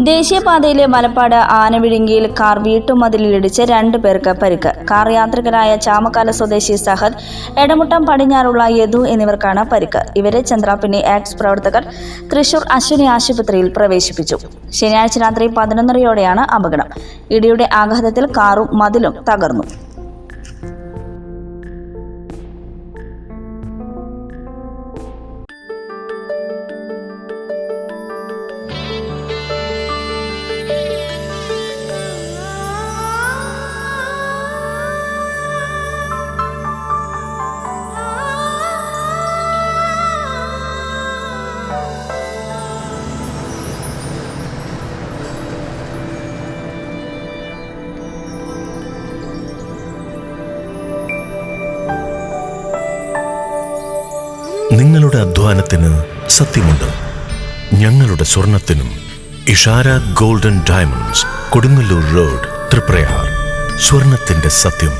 ദേശീയപാതയിലെ മലപ്പാട് ആനവിഴുങ്ങിയിൽ കാർ വീട്ടുമതിലിടിച്ച് 2 പേർക്ക് പരിക്ക്. കാർ യാത്രികരായ ചാമക്കാല സ്വദേശി സഹദ്, എടമുട്ടം പടിഞ്ഞാറുള്ള യദു എന്നിവർക്കാണ് പരിക്ക്. ഇവരെ ചന്ദ്രാപിന്നി ആക്ട്സ് പ്രവർത്തകർ തൃശൂർ അശ്വിനി ആശുപത്രിയിൽ പ്രവേശിപ്പിച്ചു. ശനിയാഴ്ച രാത്രി 11:30യോടെയാണ് അപകടം. ഇടിയുടെ ആഘാതത്തിൽ കാറും മതിലും തകർന്നു. നിങ്ങളുടെ അധ്വാനത്തിന് സത്യമുണ്ട്. ഞങ്ങളുടെ സ്വർണത്തിനും. Ishara golden diamonds, Kodungallur road, Triprayar. സ്വർണത്തിന്റെ സത്യം.